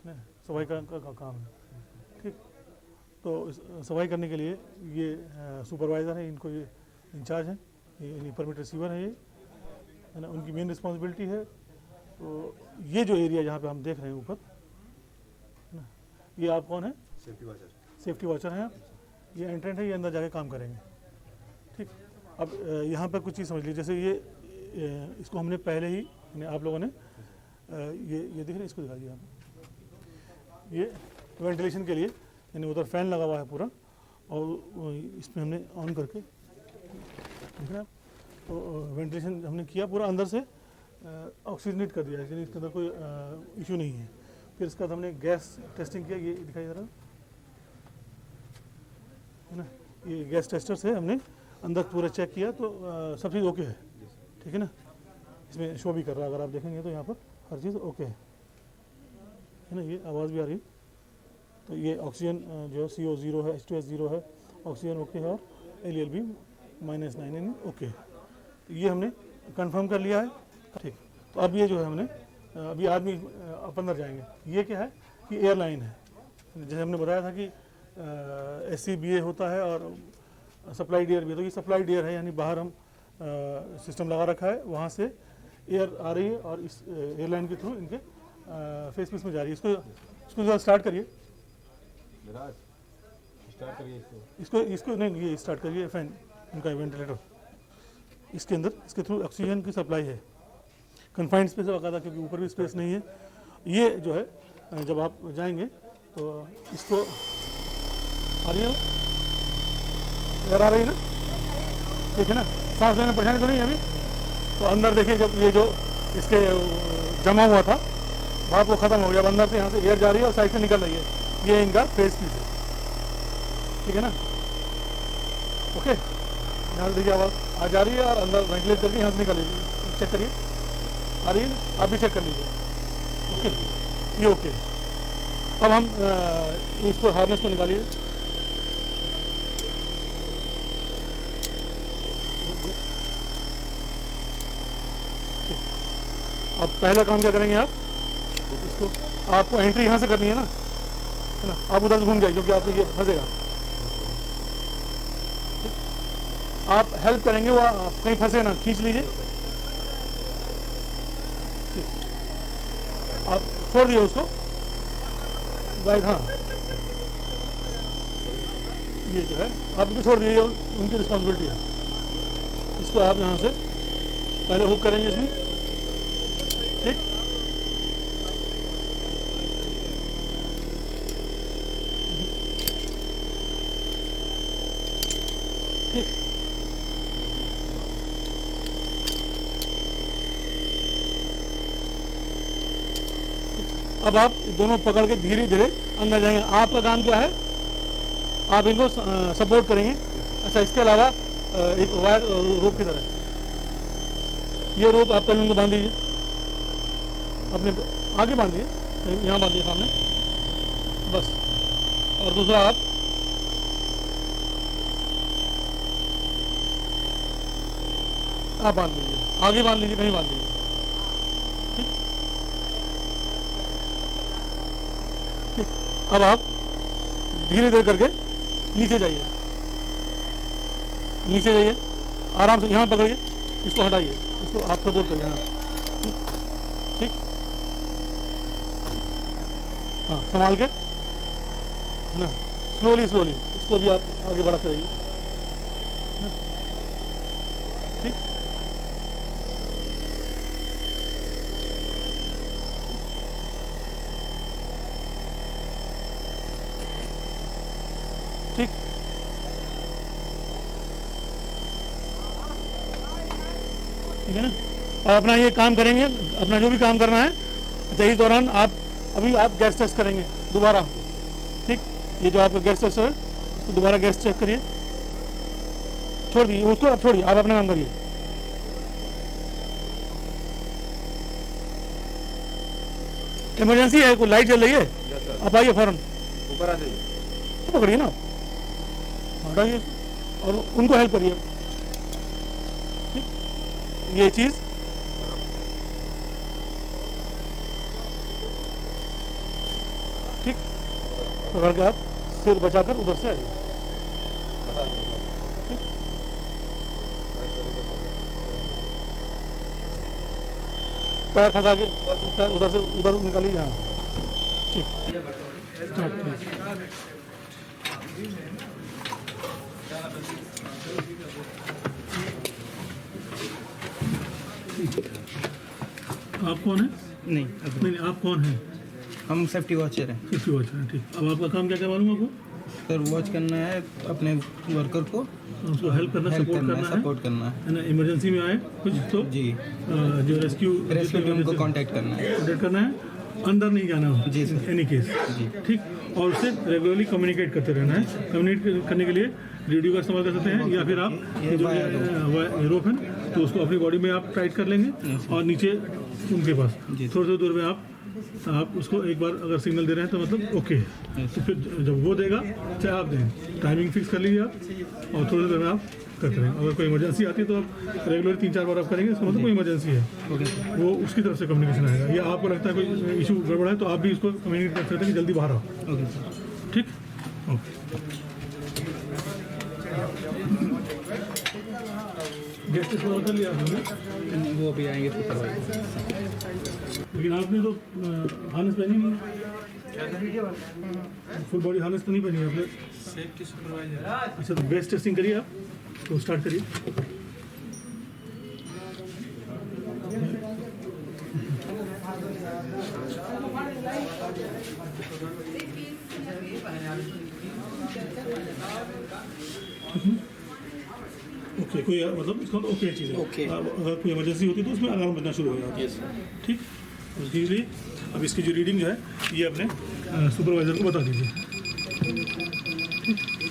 है, सफाई का काम है। ठीक, तो सफाई करने के लिए ये सुपरवाइज़र है, इनको ये इंचार्ज है, ये परमिट रिसीवर है, ये है ना, उनकी मेन रिस्पॉन्सिबिलिटी है। तो ये जो एरिया जहाँ पे हम देख रहे हैं ऊपर, है ना, ये आप कौन है, सेफ्टी वॉचर हैं आप। ये एंट्रेंट है, ये अंदर जाके काम करेंगे। ठीक, अब यहाँ पर कुछ चीज़ समझ लीजिए, जैसे ये इसको हमने पहले ही आप लोगों ने ये दिख रहे हैं, इसको दिखा दिया आपने। ये वेंटिलेशन के लिए यानी उधर फैन लगा हुआ है पूरा, और इसमें हमने ऑन करके देख रहे हैं आप, तो वेंटिलेशन हमने किया पूरा अंदर से, ऑक्सीजनेट कर दिया, यानी इसके अंदर कोई इशू नहीं है। फिर इसके बाद हमने गैस टेस्टिंग किया, ये दिखाई दे रहा है ना, ये गैस टेस्टर से हमने अंदर पूरा चेक किया, तो सब चीज़ ओके है। ठीक है ना, इसमें शो भी कर रहा है, अगर आप देखेंगे तो यहाँ पर हर चीज़ ओके है ना, ये आवाज़ भी आ रही है। तो ये ऑक्सीजन जो है CO 0 है, H2S 0 है, ऑक्सीजन ओके है, और LLB -9 ओके। तो ये हमने कंफर्म कर लिया है। ठीक, तो अब ये जो है हमने अभी आदमी आप अंदर जाएंगे। ये क्या है कि एयरलाइन है, जैसे हमने बताया था कि SCBA होता है और सप्लाइड एयर भी, तो ये सप्लाइड एयर है, यानी बाहर हम सिस्टम लगा रखा है, वहाँ से एयर आ रही है और इस एयरलाइन के थ्रू इनके फेस पीस में जा रही है। इसको स्टार्ट करिए, इसको नहीं, ये स्टार्ट करिए फैन, इनका वेंटिलेटर इसके अंदर, इसके थ्रू ऑक्सीजन की सप्लाई है। कन्फाइंड स्पेस है बाकायदा, क्योंकि ऊपर भी स्पेस नहीं है। ये जो है जब आप जाएंगे तो इसको आ रही है, एयर आ रही है ना, ठीक है ना, सांस लेने में परेशानी तो नहीं है अभी। तो अंदर देखिए, जब ये जो इसके जमा हुआ था भाप वो ख़त्म हो गया, अंदर से यहाँ से एयर जा रही है और साइड से निकल रही है, ये इनका फेस पीस है। ठीक है ना, ओके, यहाँ से देखिए आवाज़ आ जा रही है और अंदर वेंटिलेट करके यहाँ से निकल रही है। चेक करिए, आ रही है, आप भी चेक कर लीजिए। ओके, ये ओके। अब हम इसको हार्नेस को निकालिए। अब पहला काम क्या करेंगे आप, इसको आपको एंट्री यहाँ से करनी है ना, आप उधर से घूम जाइए क्योंकि आपको ये फंसेगा। आप हेल्प करेंगे, वो कहीं फंसे ना, खींच लीजिए। आप छोड़ दिए उसको, राइट, हाँ, ये जो है आप इनको छोड़ दीजिए, उनकी रिस्पॉन्सिबिलिटी है। इसको आप यहाँ से पहले हुक करेंगे इसमें, ठीक, ठीक, अब आप दोनों पकड़ के धीरे धीरे अंदर जाएंगे। आपका काम क्या है, आप इनको सपोर्ट करेंगे। अच्छा, इसके अलावा एक वायर रोप की तरह, ये रोप आप पहले उनको बांध दीजिए, अपने आगे बांध दिए, यहाँ बांध दिए सामने, बस। और दूसरा आप बांध लीजिए, आगे बांध लीजिए, कहीं बांध लीजिए, ठीक। ठीक, अब आप धीरे धीरे करके नीचे जाइए, नीचे जाइए, आराम से यहाँ पकड़िए, इसको हटाइए, इसको आप सपोर्ट करिए, हाँ, ठीक, हाँ, संभाल के ना, स्लोली स्लोली इसको भी आप आगे बढ़ाते रहिए, ठीक। ठीक है ना। और अपना ये काम करेंगे, अपना जो भी काम करना है। अच्छा, इस दौरान अभी आप गैस टेस्ट करेंगे दोबारा, ठीक। ये जो आपका गैस टेस्ट है तो दोबारा गैस चेक करिए, छोड़ दीजिए उसको, आप छोड़िए, आप अपना काम करिए। इमरजेंसी है, कोई लाइट जल रही है, आप आइए फौरन ऊपर आ जाइए, पकड़िए ना, हटाइए और उनको हेल्प करिए, ठीक। ये चीज़ ठीक पकड़ के आप सिर बचाकर उधर से आइए, ठीक। पैर फंसा के उधर से उधर निकालिए, हाँ, ठीक। आप कौन है? नहीं, नहीं, आप कौन हैं? हम सेफ्टी वॉचर हैं सेफ्टी वॉचर हैं, ठीक। अब आपका काम क्या क्या मालूम है आपको? सर। वॉच करना है अपने वर्कर को, उसको हेल्प करना, सपोर्ट करना है ना। इमरजेंसी में आए कुछ तो जी, जो रेस्क्यू टीम को कांटेक्ट करना है, अंदर नहीं जाना हो जी सर, एनी केस, ठीक। और उससे रेगुलरली कम्युनिकेट करते रहना है। कम्युनिकेट करने के लिए रेडियो का इस्तेमाल कर सकते हैं, या फिर आप जो रोप है तो उसको अपनी बॉडी में आप टाइट कर लेंगे और नीचे उनके पास थोड़ी थोड़ी दूर में आप उसको एक बार अगर सिग्नल दे रहे हैं तो मतलब ओके है। तो फिर जब वो देगा चाहे आप दें, टाइमिंग फिक्स कर लीजिए आप, और थोड़ी देर में आप करते रहेंगे। अगर कोई इमरजेंसी आती है तो आप रेगुलर 3-4 बार आप करेंगे, इसका मतलब कोई इमरजेंसी है, वो उसकी तरफ से कम्युनिकेशन आएगा। या आपको लगता है कोई इशू गड़बड़ है तो आप भी उसको कम्युनिकेट कर सकते हैं कि जल्दी बाहर आओ, ठीक। ओके, गेस्ट कर लिया आपने? वो अभी आएंगे सुपरवाइजर। लेकिन आपने तो हार्नेस पहनी नहीं, फुल बॉडी हार्नेस तो नहीं पहनी आपने। Safety supervisor. अच्छा, तो बेस टेस्टिंग करिए आप, तो स्टार्ट करिए। ओके, कोई मतलब इसका ओके चीज़ है। ओके। अगर कोई इमरजेंसी होती है तो उसमें अलार्म बजना शुरू हो जाता है, ठीक। उसके लिए अब इसकी जो रीडिंग जो है ये अपने सुपरवाइज़र को बता दीजिए, ठीक।